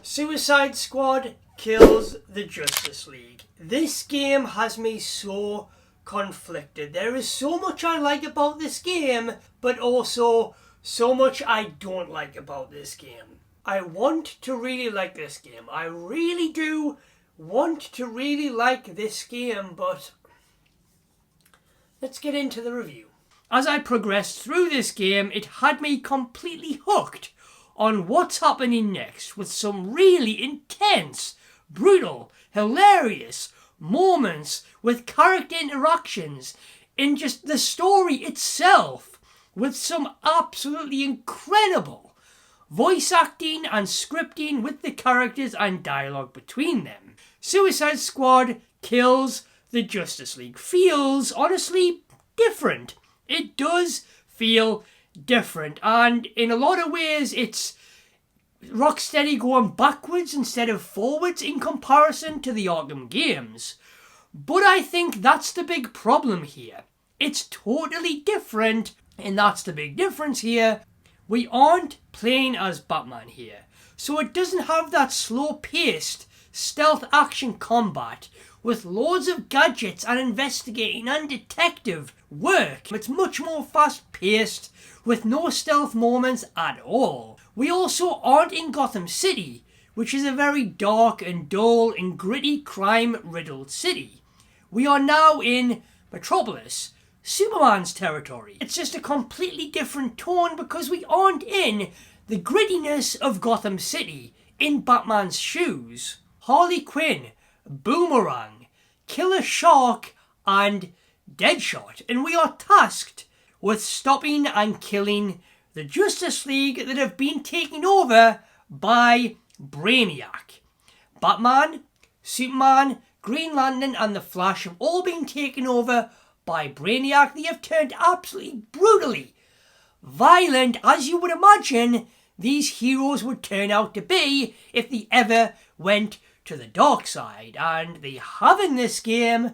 Suicide Squad kills the Justice League. This game has me so conflicted. There is so much I like about this game, but also so much I don't like about this game. I want to really like this game. I really do want to really like this game, but let's get into the review. As I progressed through this game, it had me completely hooked on what's happening next, with some really intense, brutal, hilarious moments with character interactions in just the story itself, with some absolutely incredible voice acting and scripting with the characters and dialogue between them. Suicide Squad kills the Justice League feels honestly different. It does feel different, and in a lot of ways it's Rocksteady going backwards instead of forwards in comparison to the Arkham games. But I think that's the big problem here. It's totally different, and that's the big difference here. We aren't playing as Batman here, so it doesn't have that slow-paced stealth action combat with loads of gadgets and investigating and detective work. It's much more fast-paced with no stealth moments at all. We also aren't in Gotham City, which is a very dark and dull and gritty crime-riddled city. We are now in Metropolis, Superman's territory. It's just a completely different tone because we aren't in the grittiness of Gotham City in Batman's shoes. Harley Quinn, Boomerang, Killer Shark, and Deadshot, and we are tasked with stopping and killing the Justice League that have been taken over by Brainiac. Batman, Superman, Green Lantern, and the Flash have all been taken over by Brainiac. They have turned absolutely brutally violent, as you would imagine these heroes would turn out to be if they ever went to the dark side, and they have in this game,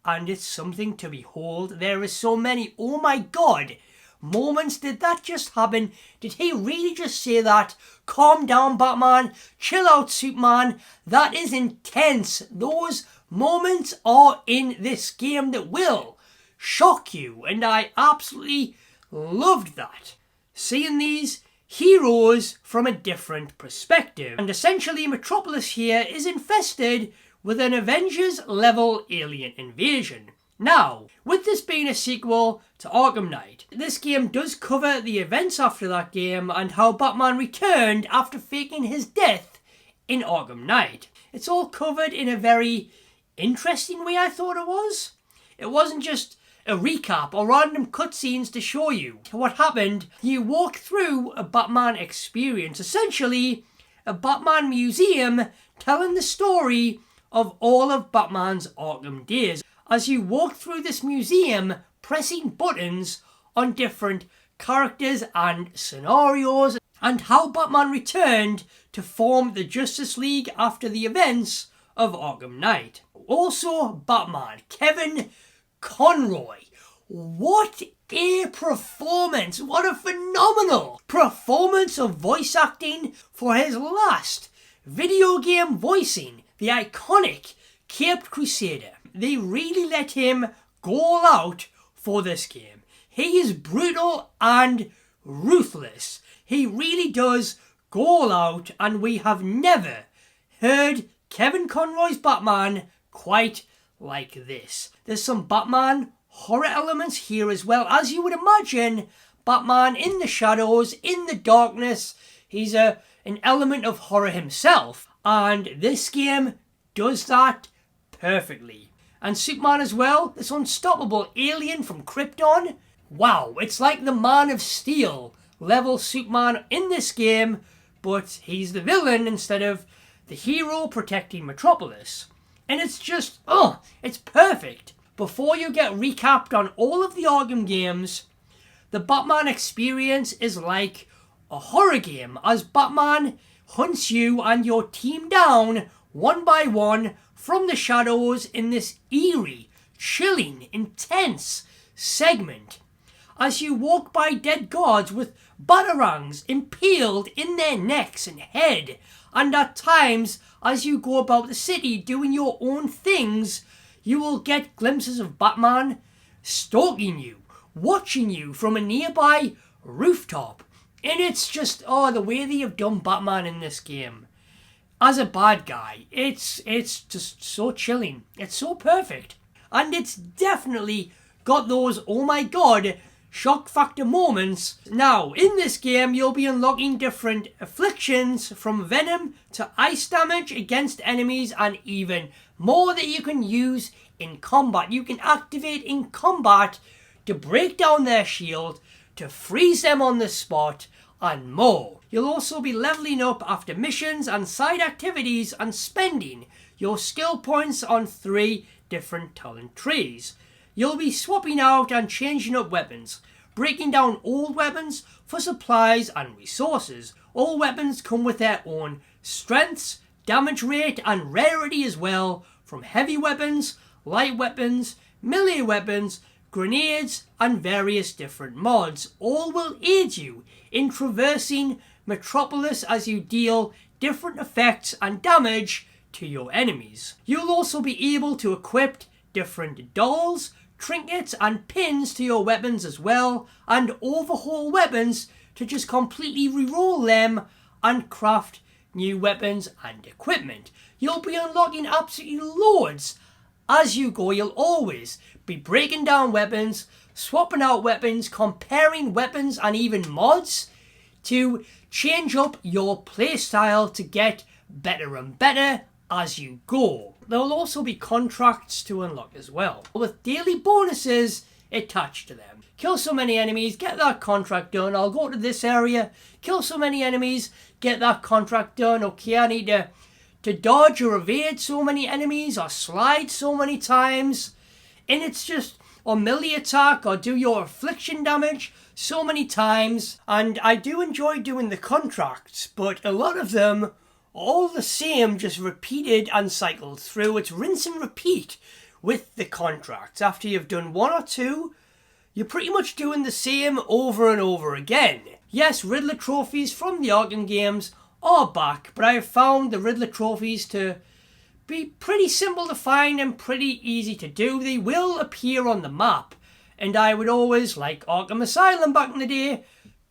and it's something to behold. There is so many, oh my god, moments. Did that just happen? Did he really just say that? Calm down, Batman. Chill out, Superman. That is intense. Those moments are in this game that will shock you, and I absolutely loved that. Seeing these heroes from a different perspective. And essentially Metropolis here is infested with an Avengers-level alien invasion. Now, with this being a sequel to Arkham Knight, this game does cover the events after that game and how Batman returned after faking his death in Arkham Knight. It's all covered in a very interesting way, I thought it was. It wasn't just a recap or random cutscenes to show you what happened. You walk through a Batman experience, essentially a Batman museum telling the story of all of Batman's Arkham days. As you walk through this museum, pressing buttons on different characters and scenarios, and how Batman returned to form the Justice League after the events of Arkham Knight. Also, Batman, Kevin Conroy. What a performance! What a phenomenal performance of voice acting for his last video game voicing, the iconic Caped Crusader. They really let him go all out for this game. He is brutal and ruthless. He really does go all out, and we have never heard Kevin Conroy's Batman quite like this. There's some Batman horror elements here as well, as you would imagine. Batman in the shadows, in the darkness. He's an element of horror himself, and this game does that perfectly. And Superman as well, this unstoppable alien from Krypton. Wow, it's like the Man of Steel level Superman in this game, but he's the villain instead of the hero protecting Metropolis. And it's just, it's perfect. Before you get recapped on all of the Arkham games, the Batman experience is like a horror game, as Batman hunts you and your team down one by one from the shadows in this eerie, chilling, intense segment. As you walk by dead guards with batarangs impaled in their necks and head, and at times, as you go about the city doing your own things, you will get glimpses of Batman stalking you, watching you from a nearby rooftop. And it's just, the way they have done Batman in this game as a bad guy, it's just so chilling. It's so perfect. And it's definitely got those, oh my god, shock factor moments. Now, in this game, you'll be unlocking different afflictions from venom to ice damage against enemies, and even more that you can use in combat. You can activate in combat to break down their shield, to freeze them on the spot, and more. You'll also be leveling up after missions and side activities and spending your skill points on 3 different talent trees. You'll be swapping out and changing up weapons, breaking down old weapons for supplies and resources. All weapons come with their own strengths, damage rate and rarity as well, from heavy weapons, light weapons, melee weapons, grenades and various different mods. All will aid you in traversing Metropolis as you deal different effects and damage to your enemies. You'll also be able to equip different dolls, trinkets and pins to your weapons as well, and overhaul weapons to just completely reroll them and craft new weapons and equipment. You'll be unlocking absolutely loads as you go. You'll always be breaking down weapons, swapping out weapons, comparing weapons and even mods to change up your playstyle to get better and better as you go. There will also be contracts to unlock as well, with daily bonuses attached to them. Kill so many enemies, get that contract done. I'll go to this area, kill so many enemies, get that contract done. Okay, I need to dodge or evade so many enemies or slide so many times. And it's just, or melee attack or do your affliction damage so many times. And I do enjoy doing the contracts, but a lot of them all the same, just repeated and cycled through. It's rinse and repeat with the contracts. After you've done 1 or 2, you're pretty much doing the same over and over again. Yes, Riddler trophies from the Arkham games are back, but I've found the Riddler trophies to be pretty simple to find and pretty easy to do. They will appear on the map, and I would always, like Arkham Asylum back in the day,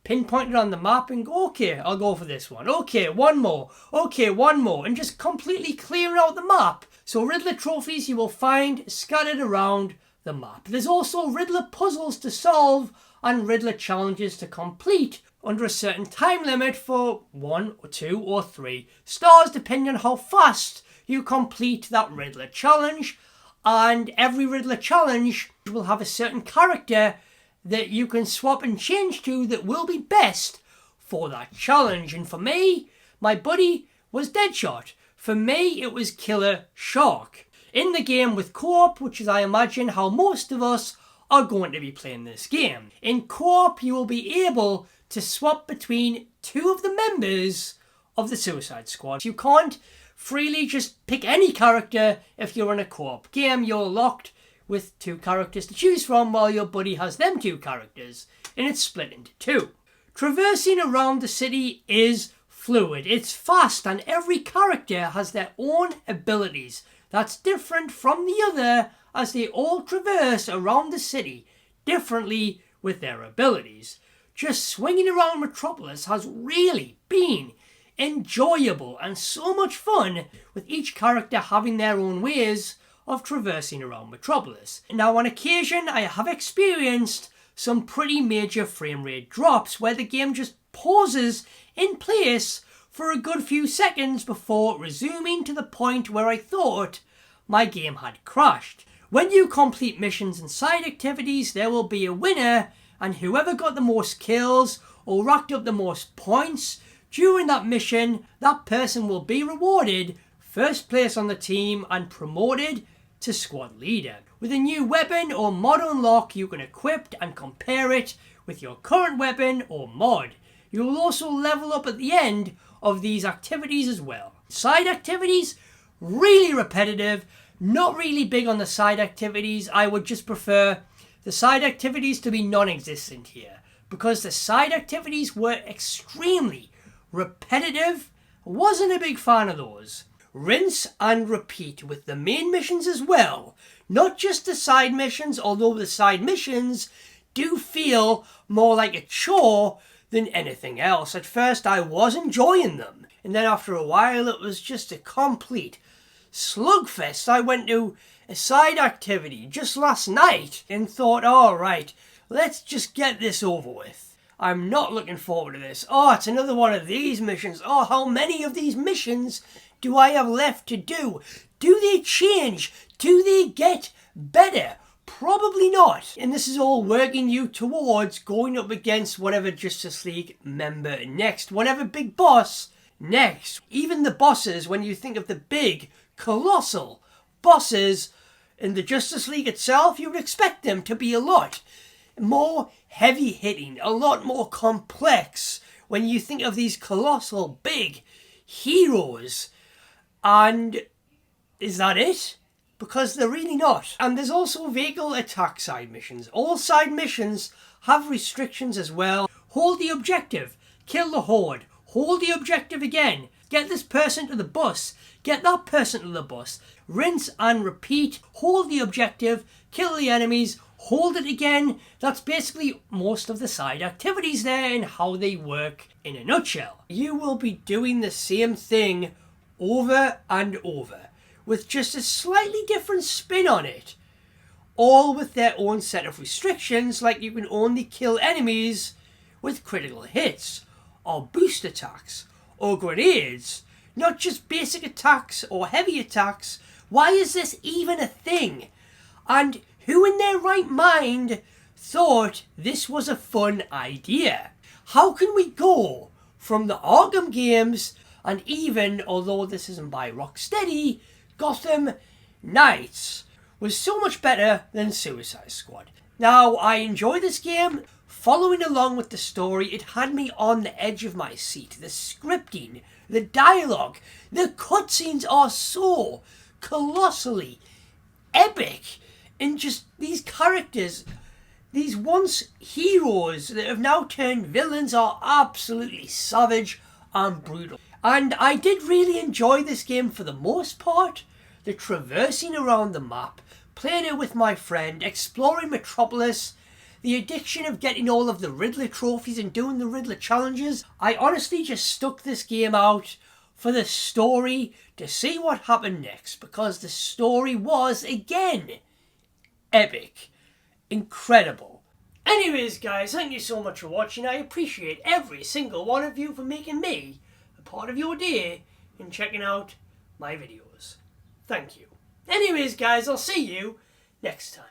pinpoint it on the map and go, okay, I'll go for this one. Okay, one more. Okay, one more. And just completely clear out the map. So Riddler trophies you will find scattered around the map. There's also Riddler puzzles to solve and Riddler challenges to complete under a certain time limit for 1 or 2 or 3 stars, depending on how fast you complete that Riddler challenge. And every Riddler challenge will have a certain character that you can swap and change to that will be best for that challenge. And for me, my buddy was Deadshot. For me, it was Killer Shark. In the game with co-op, which is I imagine how most of us are going to be playing this game. In co-op, you will be able to swap between 2 of the members of the Suicide Squad. You can't freely just pick any character if you're in a co-op game. You're locked with 2 characters to choose from while your buddy has them 2 characters, and it's split into 2. Traversing around the city is fluid, it's fast, and every character has their own abilities that's different from the other as they all traverse around the city differently with their abilities. Just swinging around Metropolis has really been enjoyable and so much fun, with each character having their own ways of traversing around Metropolis. Now, on occasion, I have experienced some pretty major frame rate drops where the game just pauses in place for a good few seconds before resuming to the point where I thought my game had crashed. When you complete missions and side activities, there will be a winner, and whoever got the most kills or racked up the most points during that mission, that person will be rewarded first place on the team and promoted to squad leader. With a new weapon or mod unlock, you can equip and compare it with your current weapon or mod. You will also level up at the end of these activities as well. Side activities, really repetitive, not really big on the side activities. I would just prefer the side activities to be non-existent here. because the side activities were extremely repetitive. Wasn't a big fan of those. Rinse and repeat with the main missions as well. Not just the side missions, although the side missions do feel more like a chore than anything else. At first I was enjoying them, and then after a while it was just a complete slugfest. I went to a side activity just last night and thought, all right, let's just get this over with. I'm not looking forward to this. Oh, it's another one of these missions. Oh, how many of these missions do I have left to do? Do they change? Do they get better? Probably not. And this is all working you towards going up against whatever Justice League member next, whatever big boss next. Even the bosses, when you think of the big, colossal bosses in the Justice League itself, you would expect them to be a lot more heavy-hitting, a lot more complex when you think of these colossal, big heroes. And is that it? Because they're really not. And there's also vehicle attack side missions. All side missions have restrictions as well. Hold the objective, kill the horde, hold the objective again, get this person to the bus, get that person to the bus, rinse and repeat, hold the objective, kill the enemies, hold it again. That's basically most of the side activities there and how they work in a nutshell. You will be doing the same thing over and over, with just a slightly different spin on it, all with their own set of restrictions, like you can only kill enemies with critical hits, or boost attacks, or grenades, not just basic attacks or heavy attacks. Why is this even a thing? And who in their right mind thought this was a fun idea? How can we go from the Arkham games, and even, although this isn't by Rocksteady, Gotham Knights was so much better than Suicide Squad? Now, I enjoy this game. Following along with the story, it had me on the edge of my seat. The scripting, the dialogue, the cutscenes are so colossally epic. And just these characters, these once heroes that have now turned villains, are absolutely savage and brutal. And I did really enjoy this game for the most part. The traversing around the map, playing it with my friend, exploring Metropolis, the addiction of getting all of the Riddler trophies and doing the Riddler challenges. I honestly just stuck this game out for the story, to see what happened next, because the story was, again, epic. Incredible. Anyways, guys, thank you so much for watching. I appreciate every single one of you for making me a part of your day and checking out my videos. Thank you. Anyways, guys, I'll see you next time.